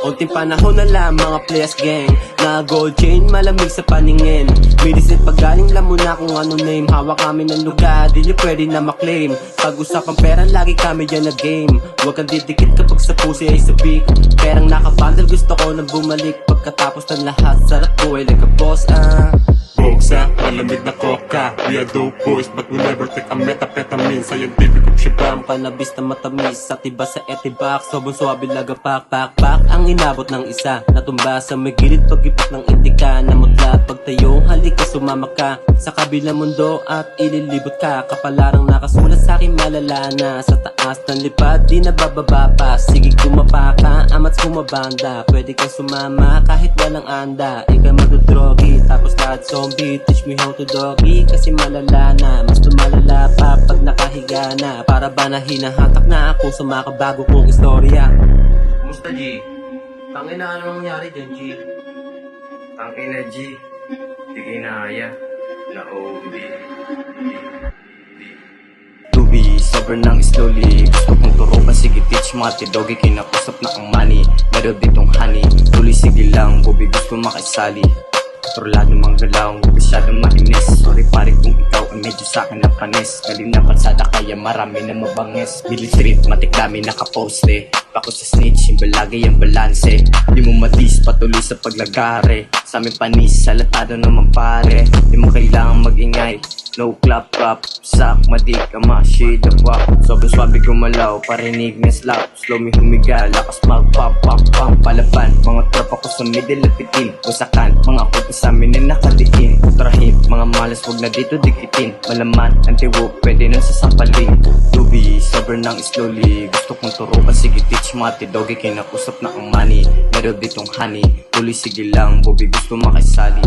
Unting panahon na lang mga players gang, na gold chain malamig sa paningin. Midisip pag galing lang muna kung ano name. Hawak kami ng lugar, di nyo pwede na maklaim. Pag-usapang pera, lagi kami dyan na game. Huwag kang didikit kapag sa pusi ay sabik. Perang nakabundle, gusto ko na bumalik. Pagkatapos ng lahat, sarap ko ay like a boss Boksa, malamig na coca. We are dope boys but we never take a methamphetamine. Scientific opsibam, panabis na matamis. Sa tiba sa etibox, sobong swabe lagapak. Pak, ang inabot ng isa. Natumba sa may gilid pag-ipot ng indika. Namutla at pagtayo, halika sumama ka sa kabilang mundo at ililibot ka. Kapalarang nakasulat sa akin malala na. Sa taas ng lipad, di na bababa pa. Sige kumapa ka, amats kumabanda. Pwede kang sumama kahit walang anda. Ikaw madudrogi, tapos lahat zombie. Teach me how to doggy, kasi malala na. Mas tumalala pa pag nakahiga na. Para ba na hinahatak na ako sa makabago kong istorya. Kumusta G? Tangin na ano nangyari dyan G? Tangin na G, di kinaya na OB. Tubi, sober ng slowly. Gusto kong turukan, sige teach mo ate doggy. Kinakusap na ang money, meron ditong honey. Tuloy sige lang, bobi gusto makisali. Kontrolado mang galaw, huwag masyadong mainis. Sorry pare kung ikaw ay medyo sa'kin na panis. Galing na kalsada kaya marami na mabangis. Billy Street, matik dami nakaposte. Bako sa snitch, yung balagay ang balanse. Di mo matis, patuloy sa paglagare. Sa aming panis, salatado naman pare. Di mo kailangan magingay. No clap, sak, madik, ama, shade of wap. Sobrang swabe gumalaw, parinig na slap. Slow me humiga, lakas mag-pop, palaban. Mga tropa ko sa middle at pitin. Usakan, mga kuto sa amin na nakadiin. Trahim, mga malas wag na dito dikitin. Malaman, anti-woke, pwede nang sasampaling. Tubi, sober ng slowly. Gusto kong turukan, sige teach mo ate doggy. Kinakusap na ang money, meron ditong honey. Tuloy sige lang, bobi gusto makisali.